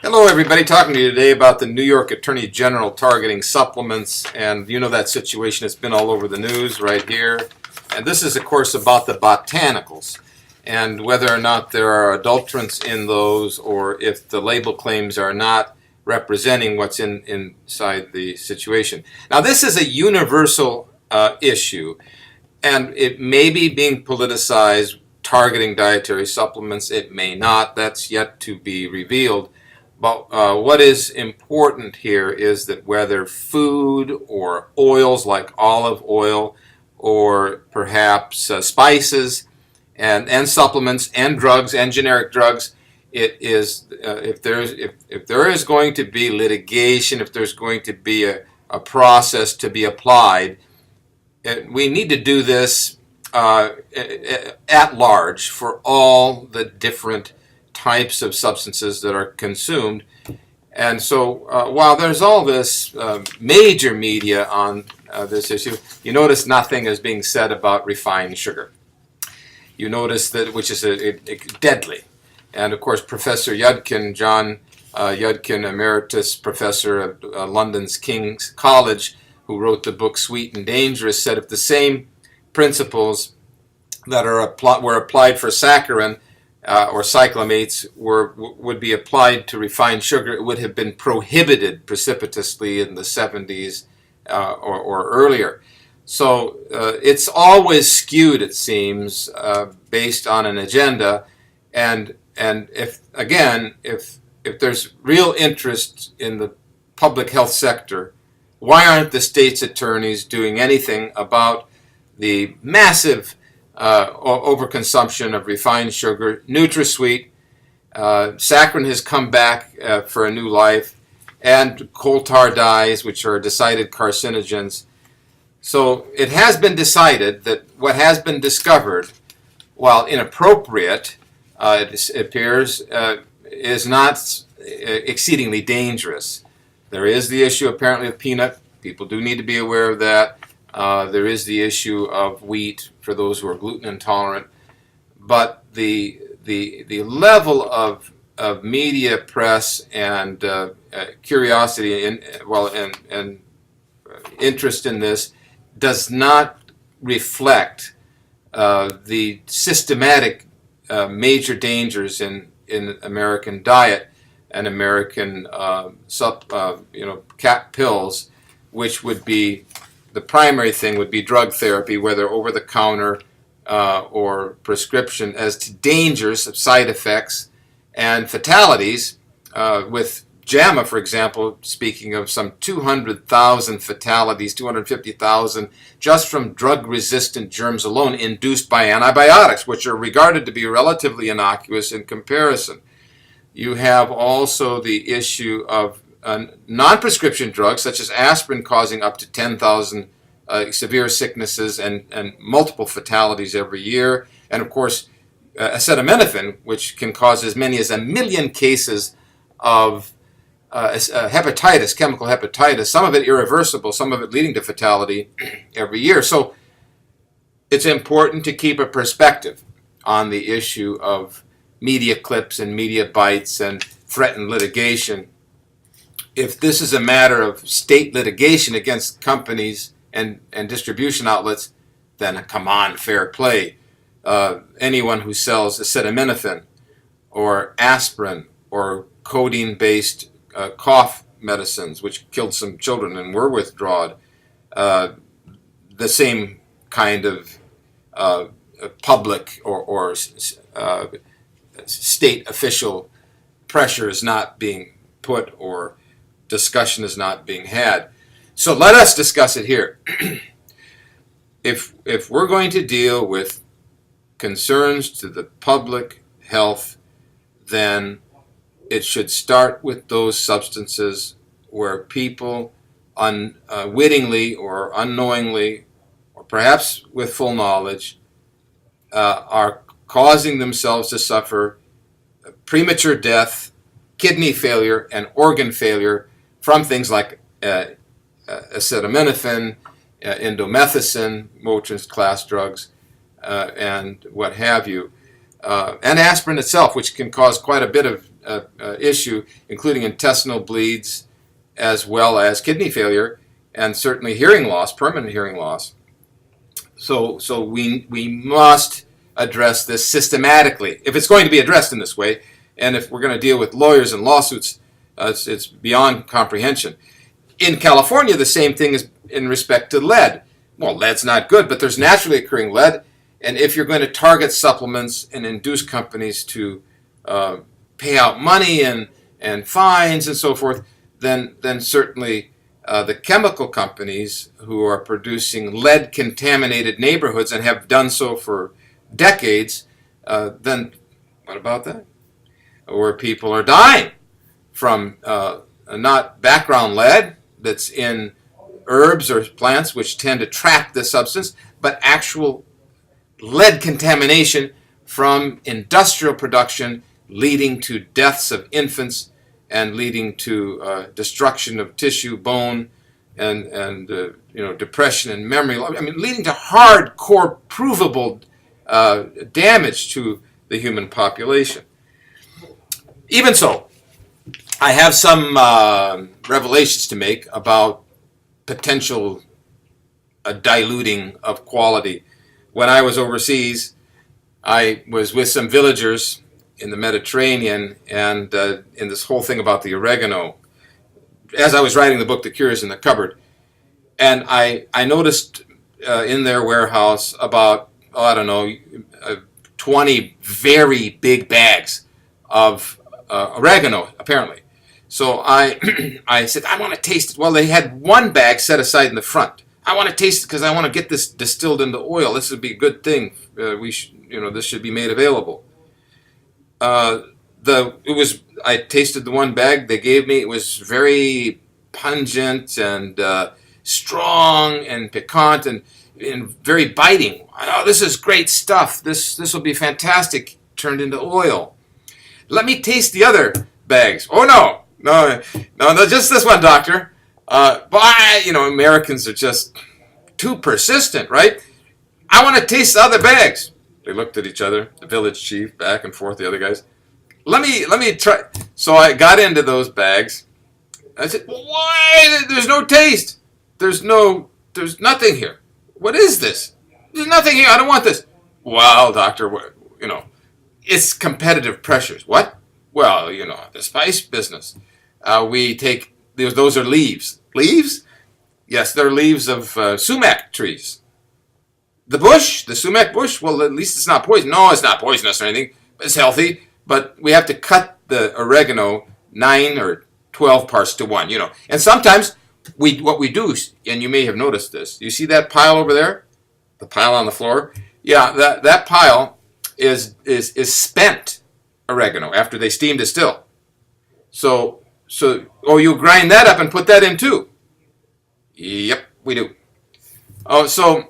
Hello, everybody. Talking to you today about the New York Attorney General targeting supplements. And you know that situation has been all over the news right here. And this is, of course, about the botanicals and whether or not there are adulterants in those or if the label claims are not representing what's inside the situation. Now, this is a universal issue, and it may be being politicized targeting dietary supplements. It may not. That's yet to be revealed. But what is important here is that whether food or oils like olive oil or perhaps spices and supplements and drugs and generic drugs, it is if there is going to be litigation, if there's going to be a process to be applied, we need to do this at large for all the different types of substances that are consumed. And so while there's all this major media on this issue, you notice nothing is being said about refined sugar. You notice that, which is deadly. And of course, Professor Yudkin, John Yudkin, Emeritus Professor at London's King's College, who wrote the book Sweet and Dangerous, said if the same principles that were applied for saccharin or cyclamates would be applied to refined sugar, it would have been prohibited precipitously in the 70s or earlier. So it's always skewed, it seems, based on an agenda. And if there's real interest in the public health sector, why aren't the state's attorneys doing anything about the massive overconsumption of refined sugar? NutraSweet, saccharin has come back for a new life, and coal tar dyes, which are decided carcinogens. So it has been decided that what has been discovered, while inappropriate, it appears, is not exceedingly dangerous. There is the issue apparently of peanut. People do need to be aware of that. There is the issue of wheat for those who are gluten intolerant. But the level of media press and curiosity and interest in this does not reflect the systematic major dangers in American diet and American cap pills, which would be the primary thing would be drug therapy, whether over the counter or prescription, as to dangers of side effects and fatalities. With JAMA, for example, speaking of some 200,000 fatalities, 250,000 just from drug-resistant germs alone induced by antibiotics, which are regarded to be relatively innocuous in comparison. You have also the issue of non-prescription drugs, such as aspirin, causing up to 10,000 severe sicknesses and multiple fatalities every year. And of course, acetaminophen, which can cause as many as 1 million cases of hepatitis, chemical hepatitis, some of it irreversible, some of it leading to fatality every year. So it's important to keep a perspective on the issue of media clips and media bites and threatened litigation. If this is a matter of state litigation against companies and distribution outlets, then come on, fair play. Anyone who sells acetaminophen or aspirin or codeine-based cough medicines, which killed some children and were withdrawn, the same kind of public or state official pressure is not being put or discussion is not being had. So let us discuss it here. If we're going to deal with concerns to the public health, then it should start with those substances where people unwittingly or unknowingly, or perhaps with full knowledge, are causing themselves to suffer premature death, kidney failure, and organ failure from things like acetaminophen, indomethacin, Motrin's class drugs, and what have you. And aspirin itself, which can cause quite a bit of issue, including intestinal bleeds, as well as kidney failure, and certainly hearing loss, permanent hearing loss. So we must address this systematically if it's going to be addressed in this way, and if we're going to deal with lawyers and lawsuits, it's beyond comprehension. In California, the same thing is in respect to lead. Well, lead's not good, but there's naturally occurring lead, and if you're going to target supplements and induce companies to pay out money and fines and so forth, then certainly the chemical companies who are producing lead-contaminated neighborhoods and have done so for decades, then what about that? Where people are dying from not background lead that's in herbs or plants which tend to trap this substance, but actual lead contamination from industrial production leading to deaths of infants and leading to destruction of tissue, bone, and depression and memory. I mean, leading to hardcore, provable damage to the human population. Even so, I have some revelations to make about potential diluting of quality. When I was overseas, I was with some villagers in the Mediterranean, and in this whole thing about the oregano, as I was writing the book, The Cure is in the Cupboard, and I noticed in their warehouse about, 20 very big bags of oregano, apparently. So I said, I want to taste it. Well, they had one bag set aside in the front. I want to taste it because I want to get this distilled into oil. This would be a good thing. This should be made available. I tasted the one bag they gave me. It was very pungent and strong and piquant and very biting. Oh, this is great stuff. This will be fantastic. Turned into oil. Let me taste the other bags. Oh no, just this one, doctor. Americans are just too persistent, right? I want to taste the other bags. They looked at each other, the village chief, back and forth, the other guys. Let me try. So I got into those bags. I said, why? There's no taste. There's nothing here. What is this? There's nothing here. I don't want this. Well, doctor, it's competitive pressures. What? Well, the spice business. We take, those are leaves. Leaves? Yes, they're leaves of sumac trees. The sumac bush, well, at least it's not poison. No, it's not poisonous or anything. It's healthy, but we have to cut the oregano 9 or 12 parts to 1, And sometimes what we do, and you may have noticed this, you see that pile over there? The pile on the floor? Yeah, that pile is spent oregano after they steam distill. So you grind that up and put that in too? Yep, we do. Oh, so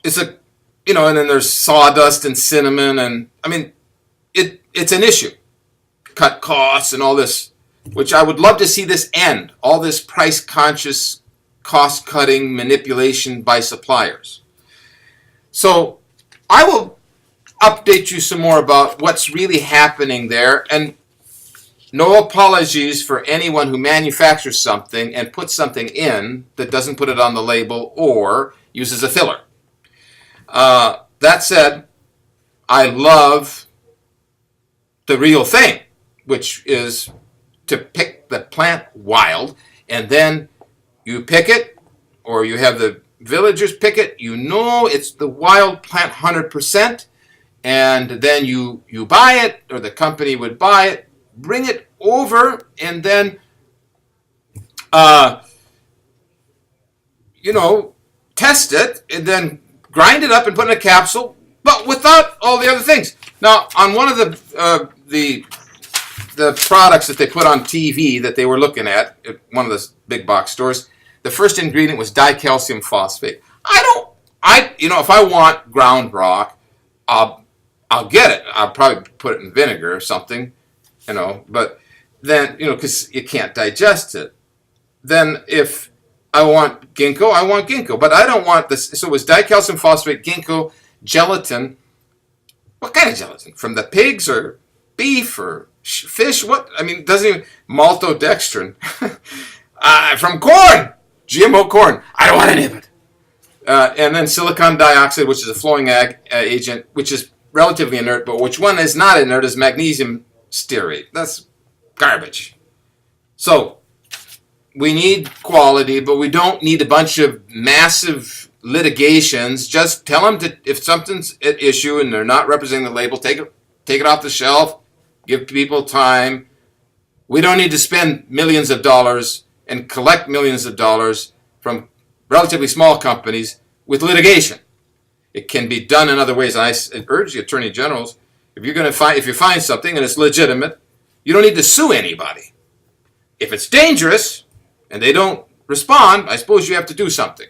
it's and then there's sawdust and cinnamon, and it's an issue. Cut costs and all this, which I would love to see this end. All this price-conscious, cost-cutting manipulation by suppliers. So I will update you some more about what's really happening there, and no apologies for anyone who manufactures something and puts something in that doesn't put it on the label or uses a filler. That said, I love the real thing, which is to pick the plant wild, and then you pick it, or you have the villagers pick it. It's the wild plant 100%, and then you buy it, or the company would buy it, bring it over, and then test it, and then grind it up and put in a capsule, but without all the other things. Now, on one of the products that they put on TV that they were looking at one of the big box stores, the first ingredient was dicalcium phosphate. If I want ground rock, I'll get it. I'll probably put it in vinegar or something, but then, because you can't digest it. Then if I want ginkgo, but I don't want this. So it was dicalcium phosphate, ginkgo, gelatin. What kind of gelatin? From the pigs or beef or fish. What? I mean, doesn't even maltodextrin from corn, GMO corn. I don't want any of it. And then silicon dioxide, which is a flowing agent, which is relatively inert, but which one is not inert is magnesium stearate. That's garbage. So we need quality, but we don't need a bunch of massive litigations. Just tell them to, if something's at issue and they're not representing the label, take it off the shelf, give people time. We don't need to spend millions of dollars and collect millions of dollars from relatively small companies with litigation. It can be done in other ways. I urge the attorney generals, if you find something and it's legitimate, you don't need to sue anybody. If it's dangerous and they don't respond, I suppose you have to do something,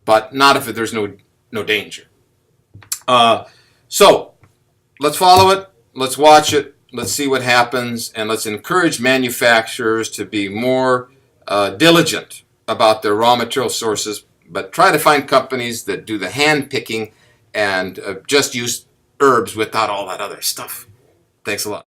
but not if there's no danger. So let's follow it. Let's watch it. Let's see what happens, and let's encourage manufacturers to be more diligent about their raw material sources, but try to find companies that do the hand picking and just use herbs without all that other stuff. Thanks a lot.